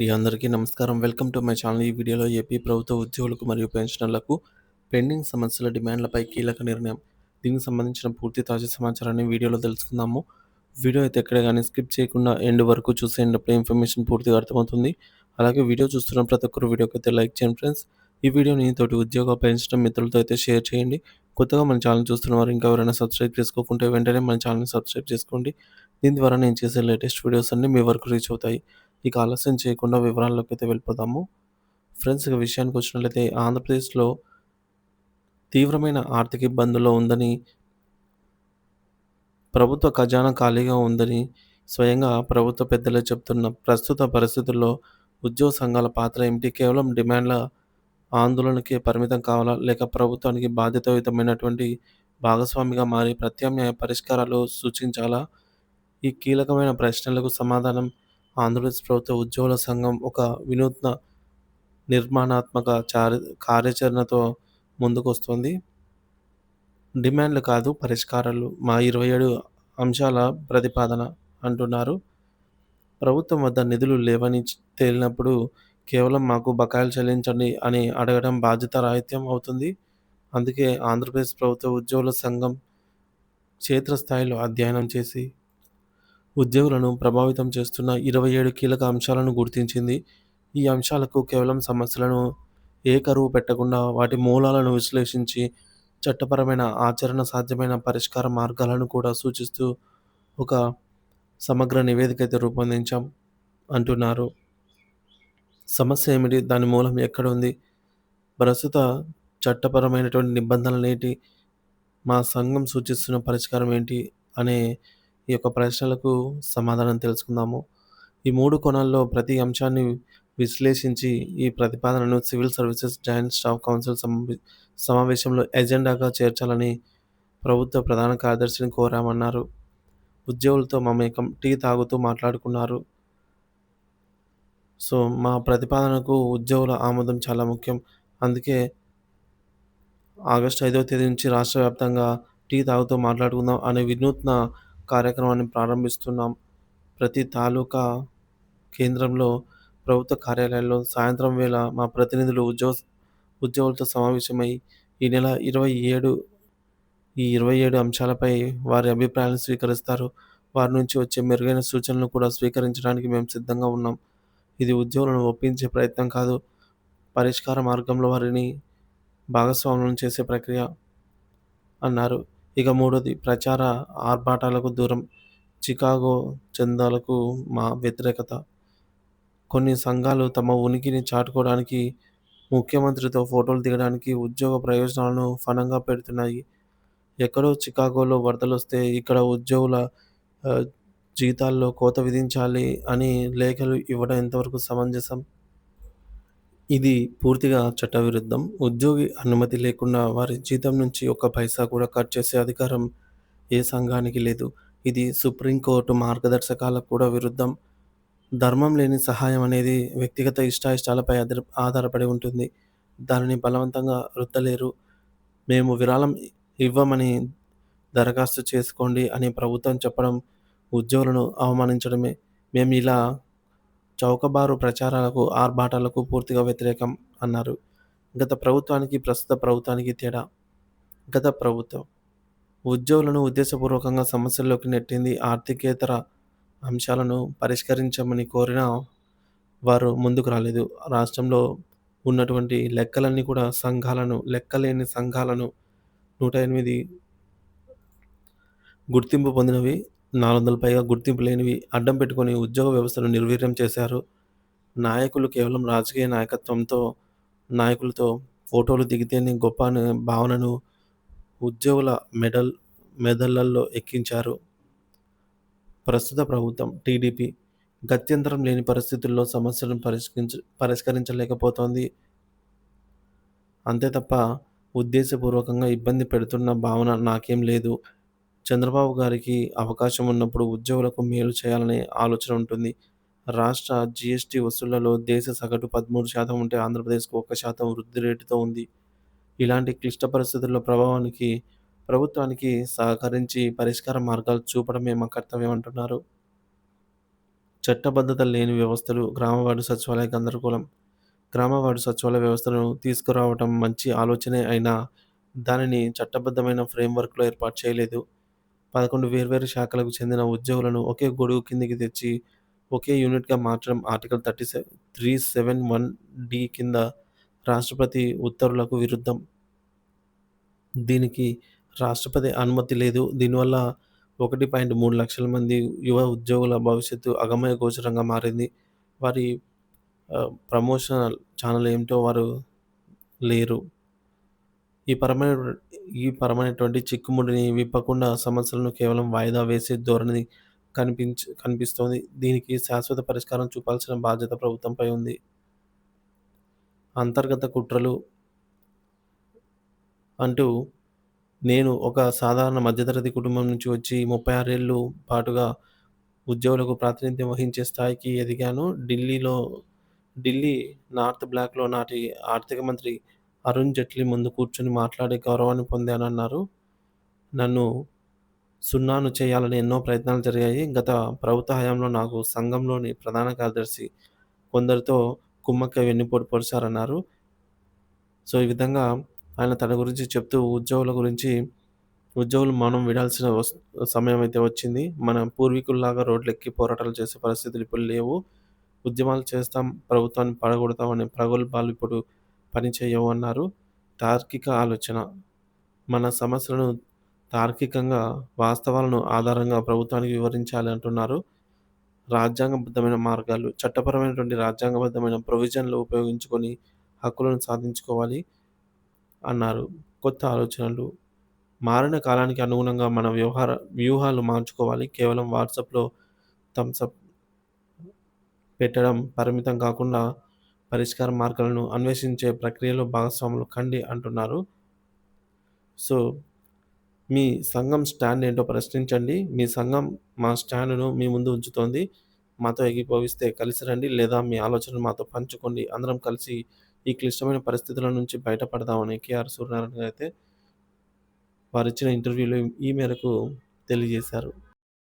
అందరికీ నమస్కారం. Welcome to my channel. ఈ వీడియోలో ఏపీ ప్రభుత్వ ఉద్యోగులకు మరియు పెన్షనర్లకు పెండింగ్ సమస్యల డిమాండ్లపై కీలక నిర్ణయం. దీనికి సంబంధించిన పూర్తి తాజా సమాచారాన్ని వీడియోలో తెలుసుకుందాము. వీడియో అయితే ఎక్కడ గాని స్కిప్ చేయకుండా ఎండ్ వరకు చూసేయండి. అప్పుడే ఇన్ఫర్మేషన్ పూర్తిగా అర్థమవుతుంది. అలాగే వీడియో చూస్తున్న ప్రతి ఒక్కరు వీడియోకైతే లైక్ చేయండి ఫ్రెండ్స్. ఈ వీడియోని తోటి ఉద్యోగ పెన్షన్ మిత్రులతో అయితే షేర్ చేయండి. కొత్తగా మన ఛానల్ చూస్తున్న వారు ఇంకా ఎవరైనా సబ్స్క్రైబ్ చేసుకోకుంటే వెంటనే మన ఛానల్‌ని సబ్స్క్రైబ్ చేసుకోండి. దీని ద్వారా నేను చేసే లేటెస్ట్ వీడియోస్ అన్నీ మీ వరకు రీచ్ అవుతాయి. ఇక ఆలస్యం చేయకుండా వివరాల్లోకైతే వెళ్ళిపోదాము. ఫ్రెండ్స్ ఇక విషయానికొచ్చినట్లయితే ఆంధ్రప్రదేశ్‌లో తీవ్రమైన ఆర్థిక ఇబ్బందుల్లో ఉందని, ప్రభుత్వ ఖజానా ఖాళీగా ఉందని స్వయంగా ప్రభుత్వ పెద్దలే చెప్తున్న ప్రస్తుత పరిస్థితుల్లో ఉద్యోగ సంఘాల పాత్ర ఏమిటి? కేవలం డిమాండ్ల ఆందోళనకే పరిమితం కావాలా? లేక ప్రభుత్వానికి బాధ్యతాయుతమైనటువంటి భాగస్వామిగా మారి ప్రత్యామ్నాయ పరిష్కారాలు సూచించాలా? ఈ కీలకమైన ప్రశ్నలకు సమాధానం ఆంధ్రప్రదేశ్ ప్రభుత్వ ఉద్యోగుల సంఘం ఒక వినూత్న నిర్మాణాత్మక కార్యాచరణతో ముందుకొస్తోంది. డిమాండ్‌లు కాదు పరిష్కారాలు. మా 27 అంశాల ప్రతిపాదన అంటున్నారు. ప్రభుత్వం వద్ద నిధులు లేవని తేలినప్పుడు కేవలం మాకు బకాయిలు చెల్లించండి అని అడగడం బాధ్యతారాహిత్యం అవుతుంది. అందుకే ఆంధ్రప్రదేశ్ ప్రభుత్వ ఉద్యోగుల సంఘం క్షేత్రస్థాయిలో అధ్యయనం చేసి ఉద్యోగులను ప్రభావితం చేస్తున్న 27 కీలక అంశాలను గుర్తించింది. ఈ అంశాలకు కేవలం సమస్యలను ఏకరువు పెట్టకుండా వాటి మూలాలను విశ్లేషించి చట్టపరమైన, ఆచరణ సాధ్యమైన పరిష్కార మార్గాలను కూడా సూచిస్తూ ఒక సమగ్ర నివేదిక అయితే రూపొందించాం అంటున్నారు. సమస్య ఏమిటి? దాని మూలం ఎక్కడుంది? ప్రస్తుత చట్టపరమైనటువంటి నిబంధనలేంటి? మా సంఘం సూచిస్తున్న పరిష్కారం ఏంటి? అనే ఈ యొక్క ప్రశ్నలకు సమాధానం తెలుసుకుందాము. ఈ 3 కోణాల్లో ప్రతి అంశాన్ని విశ్లేషించి ఈ ప్రతిపాదనను civil services joint staff council సమావేశంలో ఎజెండాగా చేర్చాలని ప్రభుత్వ ప్రధాన కార్యదర్శిని కోరామన్నారు. ఉద్యోగులతో మమేకం టీ తాగుతూ మాట్లాడుకున్నారు. సో, మా ప్రతిపాదనకు ఉద్యోగుల ఆమోదం చాలా ముఖ్యం. అందుకే ఆగస్టు 5వ తేదీ నుంచి రాష్ట్ర వ్యాప్తంగా టీ తాగుతూ మాట్లాడుకుందాం అనే వినూత్న కార్యక్రమాన్ని ప్రారంభిస్తున్నాం. ప్రతి తాలూకా కేంద్రంలో, ప్రభుత్వ కార్యాలయాల్లో సాయంత్రం వేళ మా ప్రతినిధులు ఉద్యోగులతో సమావేశమై ఈ నెల 27 అంశాలపై వారి అభిప్రాయాలను స్వీకరిస్తారు. వారి నుంచి వచ్చే మెరుగైన సూచనలను కూడా స్వీకరించడానికి మేము సిద్ధంగా ఉన్నాం. ఇది ఉద్యోగులను ఒప్పించే ప్రయత్నం కాదు, పరిష్కార మార్గంలో వారిని భాగస్వాములను చేసే ప్రక్రియ అన్నారు. ఇక మూడోది ప్రచార ఆర్భాటాలకు దూరం. చికాగో చందాలకు మా వ్యతిరేకత. కొన్ని సంఘాలు తమ ఉనికిని చాటుకోవడానికి, ముఖ్యమంత్రితో ఫోటోలు దిగడానికి ఉద్యోగ ప్రయోజనాలను ఫణంగా పెడుతున్నాయి. ఎక్కడో చికాగోలో వరదలొస్తే ఇక్కడ ఉద్యోగుల ఆహ్, జీతాల్లో కోత విధించాలి అని లేఖలు ఇవ్వడం ఎంతవరకు సమంజసం? ఇది పూర్తిగా చట్టవిరుద్ధం. ఉద్యోగి అనుమతి లేకుండా వారి జీతం నుంచి ఒక్క పైసా కూడా కట్ చేసే అధికారం ఏ సంఘానికి లేదు. ఇది సుప్రీంకోర్టు మార్గదర్శకాలకు కూడా విరుద్ధం. ధర్మం లేని సహాయం అనేది వ్యక్తిగత ఇష్టాయిష్టాలపై ఆధారపడి ఉంటుంది. దానిని బలవంతంగా రుద్దలేరు. మేము విరాళం ఇవ్వమని దరఖాస్తు చేసుకోండి అని ప్రభుత్వం చెప్పడం ఉద్యోగులను అవమానించడమే. మేము ఇలా చౌకబారు ప్రచారాలకు, ఆర్భాటాలకు పూర్తిగా వ్యతిరేకం అన్నారు. గత ప్రభుత్వానికి, ప్రస్తుత ప్రభుత్వానికి తేడా. గత ప్రభుత్వం ఉద్యోగులను ఉద్దేశపూర్వకంగా సమస్యల్లోకి నెట్టింది. ఆర్థికేతర అంశాలను పరిష్కరించమని కోరినా వారు ముందుకు రాలేదు. రాష్ట్రంలో ఉన్నటువంటి లెక్కలన్నీ కూడా లెక్కలేని సంఘాలను 108 గుర్తింపు పొందినవి, 400 పైగా గుర్తింపు లేనివి అడ్డం పెట్టుకొని ఉద్యోగ వ్యవస్థను నిర్వీర్యం చేశారు. నాయకులు కేవలం రాజకీయ నాయకులతో ఫోటోలు దిగితేనే గొప్ప అనే భావనను ఉద్యోగుల మెదళ్లలో ఎక్కించారు. ప్రస్తుత ప్రభుత్వం టీడీపీ గత్యంతరం లేని పరిస్థితుల్లో సమస్యలను పరిష్కరించలేకపోతోంది. అంతే తప్ప ఉద్దేశపూర్వకంగా ఇబ్బంది పెడుతున్న భావన నాకేం లేదు. చంద్రబాబు గారికి అవకాశం ఉన్నప్పుడు ఉద్యోగులకు మేలు చేయాలనే ఆలోచన ఉంటుంది. రాష్ట్ర జీఎస్టీ వసూళ్లలో దేశ సగటు 13% ఉంటే ఆంధ్రప్రదేశ్‌కు 1% వృద్ధి రేటుతో ఉంది. ఇలాంటి క్లిష్ట పరిస్థితుల్లో ప్రభుత్వానికి సహకరించి పరిష్కార మార్గాలు చూపడమే మా కర్తవ్యం అంటున్నారు. చట్టబద్ధత లేని వ్యవస్థలు, గ్రామ వార్డు సచివాలయ గందరగోళం. గ్రామ వార్డు సచివాలయ వ్యవస్థను తీసుకురావటం మంచి ఆలోచనే అయినా, దానిని చట్టబద్ధమైన ఫ్రేమ్‌వర్క్‌లో ఏర్పాటు చేయలేదు. 11 వేర్వేరు శాఖలకు చెందిన ఉద్యోగులను ఒకే గొడుగు కిందకి తెచ్చి, ఒకే యూనిట్‌గా మార్చడం ఆర్టికల్ 371 డి కింద రాష్ట్రపతి ఉత్తర్వులకు విరుద్ధం. దీనికి రాష్ట్రపతి అనుమతి లేదు. దీనివల్ల 1.3 లక్షల మంది యువ ఉద్యోగుల భవిష్యత్తు అగమ్య గోచరంగా మారింది. వారి ప్రమోషనల్ ఛానల్ ఏమిటో వారు లేరు. ఈ పరమైన ఈ పరమైనటువంటి చిక్కుముడిని విప్పకుండా సమస్యలను కేవలం వాయిదా వేసే ధోరణి కనిపిస్తోంది. దీనికి శాశ్వత పరిష్కారం చూపాల్సిన బాధ్యత ప్రభుత్వంపై ఉంది. అంతర్గత కుట్రలు అంటూ నేను ఒక సాధారణ మధ్యతరగతి కుటుంబం నుంచి వచ్చి 36 ఏళ్ళు పాటుగా ఉద్యోగులకు ప్రాతినిధ్యం వహించే స్థాయికి ఎదిగాను. ఢిల్లీ నార్త్ బ్లాక్‌లో నాటి ఆర్థిక మంత్రి అరుణ్ జైట్లీ ముందు కూర్చొని మాట్లాడే గౌరవాన్ని పొందానన్నారు. నన్ను సున్నాను చేయాలని ఎన్నో ప్రయత్నాలు జరిగాయి. గత ప్రభుత్వ హయాంలో నాకు సంఘంలోని ప్రధాన కార్యదర్శి కొందరితో కుమ్మక్కై వెన్నుపోటు పొడిచారన్నారు. సో, ఈ విధంగా ఆయన తన గురించి చెప్తూ ఉద్యోగులు మౌనం వీడాల్సిన సమయం అయితే వచ్చింది. మన పూర్వీకుల్లాగా రోడ్లెక్కి పోరాటాలు చేసే పరిస్థితులు ఇప్పుడు లేవు. ఉద్యమాలు చేస్తాం, ప్రభుత్వాన్ని పడగొడతాం అనే ప్రగల్భాలు ఇప్పుడు పనిచేయవు అన్నారు. తార్కిక ఆలోచన. మన సమస్యలను తార్కికంగా, వాస్తవాలను ఆధారంగా ప్రభుత్వానికి వివరించాలి అంటున్నారు. రాజ్యాంగబద్ధమైన మార్గాలు. చట్టపరమైనటువంటి రాజ్యాంగబద్ధమైన ప్రొవిజన్‌లు ఉపయోగించుకొని హక్కులను సాధించుకోవాలి అన్నారు. కొత్త ఆలోచనలు. మారిన కాలానికి అనుగుణంగా మన వ్యూహాలు మార్చుకోవాలి. కేవలం వాట్సాప్‌లో థమ్స్ అప్ పెట్టడం పరిమితం కాకుండా పరిష్కార మార్గాలను అన్వేషించే ప్రక్రియలో భాగస్వాములు కండి అంటున్నారు. సో, మీ సంఘం స్టాండ్ ఏంటో ప్రశ్నించండి. మీ సంఘం మా స్టాండ్‌ను మీ ముందు ఉంచుతోంది. మాతో ఏకీభవిస్తే కలిసి రండి, లేదా మీ ఆలోచనలు మాతో పంచుకోండి. అందరం కలిసి ఈ క్లిష్టమైన పరిస్థితుల నుంచి బయటపడదామని కేఆర్ సూర్యనారాయణ గారైతే వారిచ్చిన ఇంటర్వ్యూలో ఈ మేరకు తెలియజేశారు.